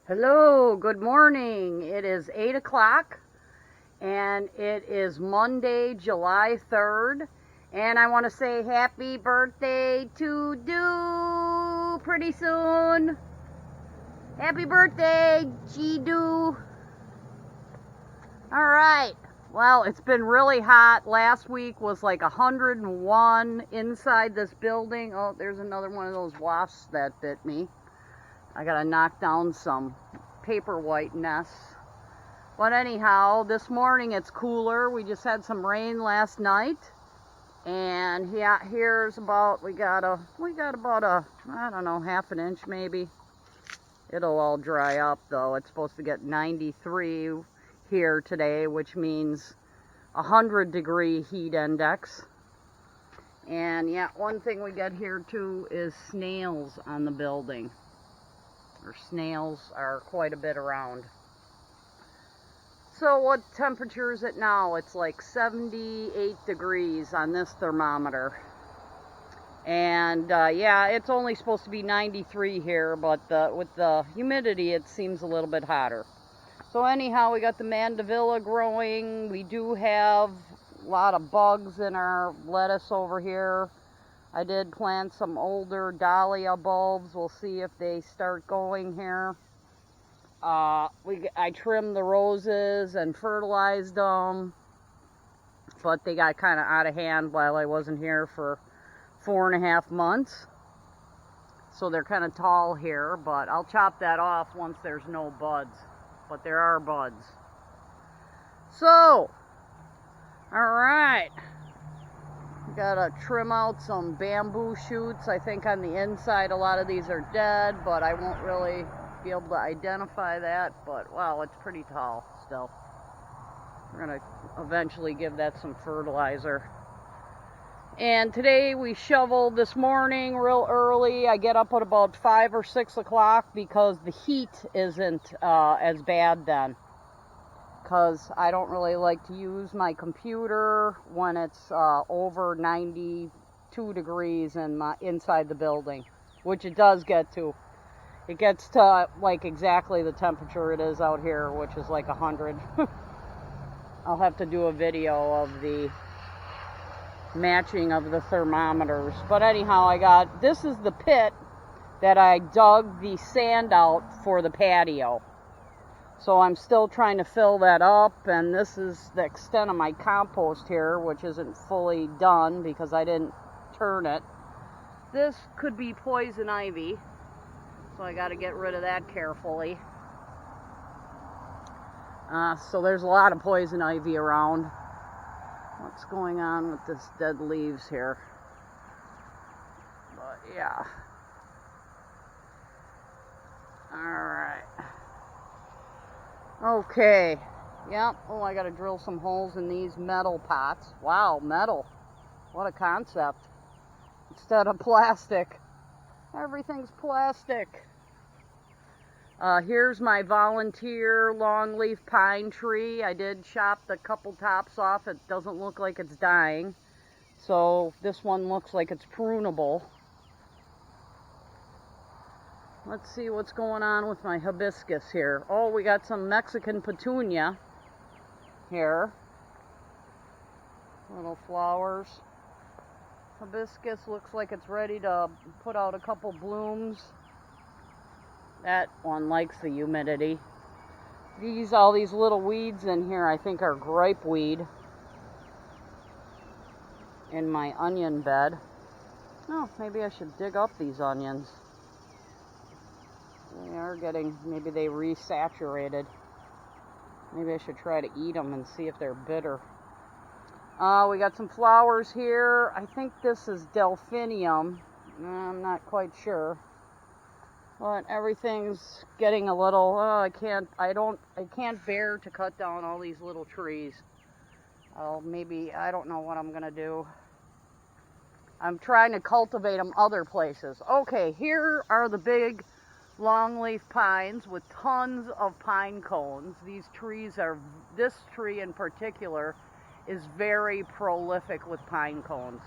Hello, good morning. It is 8 o'clock and it is Monday, July 3rd. And I want to say happy birthday to Do pretty soon. Happy birthday, G-Do. Alright, well, it's been really hot. Last week was like 101 inside this building. Oh, there's another one of those wasps that bit me. I gotta knock down some paperwhite nests. But anyhow, this morning it's cooler. We just had some rain last night. And yeah, here's about, we got about a, I don't know, half an inch maybe. It'll all dry up though. It's supposed to get 93 here today, which means 100-degree heat index. And yeah, one thing we get here too is snails on the building. Snails are quite a bit around. So what temperature is it now? It's like 78 degrees on this thermometer. And yeah, it's only supposed to be 93 here, but with the humidity it seems a little bit hotter. So anyhow, we got the mandevilla growing. We do have a lot of bugs in our lettuce over here. I did plant some older dahlia bulbs. We'll see if they start going here. I trimmed the roses and fertilized them, but they got kind of out of hand while I wasn't here for 4.5 months. So they're kind of tall here, but I'll chop that off once there's no buds. But there are buds. So, alright. Gotta trim out some bamboo shoots. I think on the inside a lot of these are dead, but I won't really be able to identify that. But wow, it's pretty tall still. We're gonna eventually give that some fertilizer. And today we shoveled this morning real early. I get up at about 5 or 6 o'clock because the heat isn't as bad then. Because I don't really like to use my computer when it's over 92 degrees inside the building, which it does get to. It gets to like exactly the temperature it is out here, which is like 100. I'll have to do a video of the matching of the thermometers. But anyhow, this is the pit that I dug the sand out for the patio. So I'm still trying to fill that up, and this is the extent of my compost here, which isn't fully done because I didn't turn it. This could be poison ivy, so I got to get rid of that carefully. So there's a lot of poison ivy around. What's going on with this dead leaves here? But yeah. Alright. Okay, yep. Oh, I gotta drill some holes in these metal pots. Wow, metal. What a concept. Instead of plastic. Everything's plastic. Here's my volunteer longleaf pine tree. I did chop the couple tops off. It doesn't look like it's dying. So this one looks like it's prunable. Let's see what's going on with my hibiscus here. Oh, we got some Mexican petunia here. Little flowers. Hibiscus looks like it's ready to put out a couple blooms. That one likes the humidity. All these little weeds in here I think are gripeweed in my onion bed. Oh, maybe I should dig up these onions. They are getting, maybe they resaturated. Maybe I should try to eat them and see if they're bitter. We got some flowers here. I think this is delphinium. I'm not quite sure. But everything's getting a little, I can't bear to cut down all these little trees. Maybe, I don't know what I'm gonna do. I'm trying to cultivate them other places. Okay, here are the big longleaf pines with tons of pine cones. This tree in particular is very prolific with pine cones.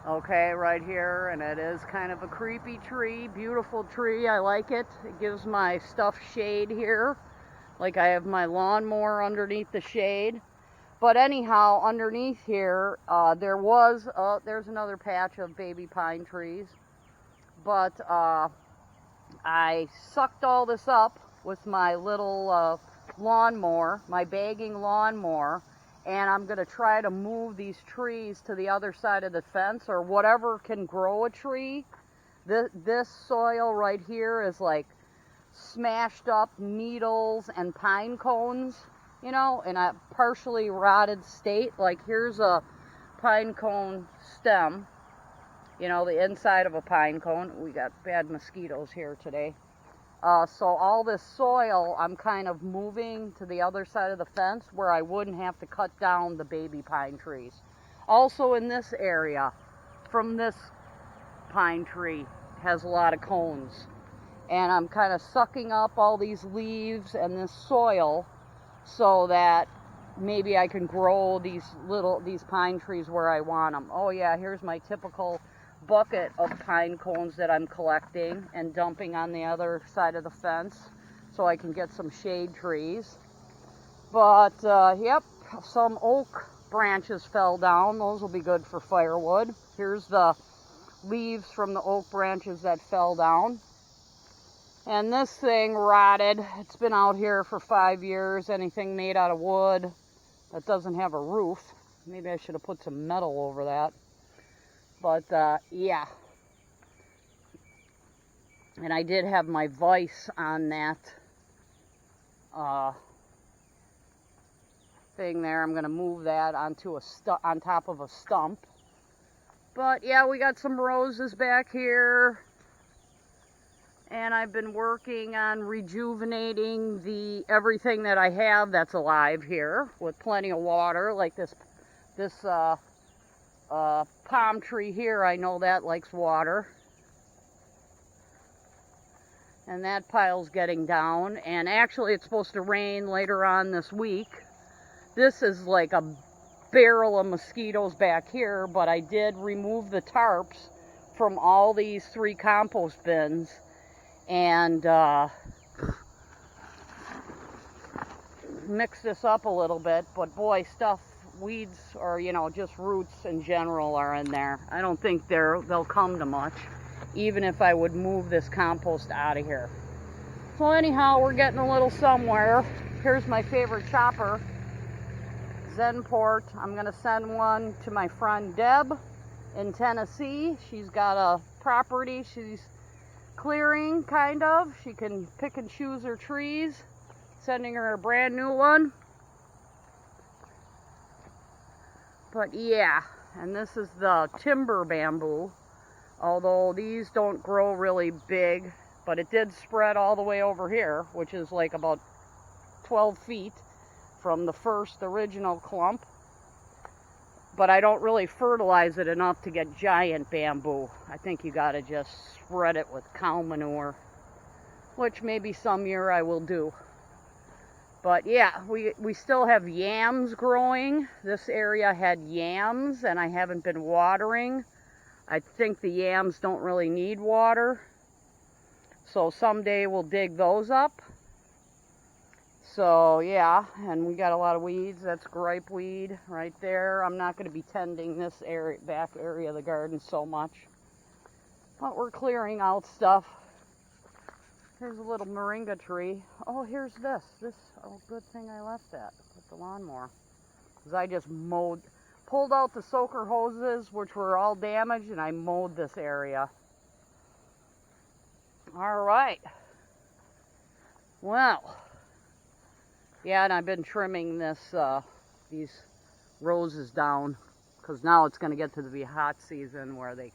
Okay, right here, and it is kind of a creepy tree, beautiful tree. I like it. It gives my stuff shade here. Like I have my lawnmower underneath the shade. But anyhow, underneath here, there's another patch of baby pine trees. But I sucked all this up with my little lawnmower, my bagging lawnmower, and I'm going to try to move these trees to the other side of the fence, or whatever can grow a tree. This soil right here is like smashed up needles and pine cones, you know, in a partially rotted state. Like here's a pine cone stem, you know, the inside of a pine cone. We got bad mosquitoes here today. So all this soil I'm kind of moving to the other side of the fence where I wouldn't have to cut down the baby pine trees. Also in this area, from this pine tree, has a lot of cones. And I'm kind of sucking up all these leaves and this soil so that maybe I can grow these pine trees where I want them. Oh yeah, here's my typical bucket of pine cones that I'm collecting and dumping on the other side of the fence so I can get some shade trees. But yep, some oak branches fell down. Those will be good for firewood. Here's the leaves from the oak branches that fell down. And this thing rotted. It's been out here for 5 years. Anything made out of wood that doesn't have a roof. Maybe I should have put some metal over that. But yeah. And I did have my vise on that thing there. I'm going to move that onto on top of a stump. But yeah, we got some roses back here. And I've been working on rejuvenating everything that I have that's alive here with plenty of water, like this palm tree here. I know that likes water. And that pile's getting down. And actually it's supposed to rain later on this week. This is like a barrel of mosquitoes back here, but I did remove the tarps from all these 3 compost bins. And mix this up a little bit, but boy, weeds, or you know, just roots in general are in there. I don't think they'll come to much, even if I would move this compost out of here. So anyhow, we're getting a little somewhere. Here's my favorite chopper, Zenport. I'm gonna send one to my friend Deb in Tennessee. She's got a property she's clearing, kind of. She can pick and choose her trees. Sending her a brand new one. But yeah, and this is the timber bamboo. Although these don't grow really big, but it did spread all the way over here, which is like about 12 feet from the first original clump. But I don't really fertilize it enough to get giant bamboo. I think you gotta just spread it with cow manure, which maybe some year I will do. But yeah, we still have yams growing. This area had yams and I haven't been watering. I think the yams don't really need water. So someday we'll dig those up. So yeah, and we got a lot of weeds. That's gripe weed right there. I'm not going to be tending this area, back area of the garden so much. But we're clearing out stuff. Here's a little moringa tree. Oh, here's this. Oh, good thing I left that with the lawnmower. Because I just pulled out the soaker hoses, which were all damaged, and I mowed this area. All right. Well. Yeah, and I've been trimming these roses down, because now it's going to get to be hot season where they can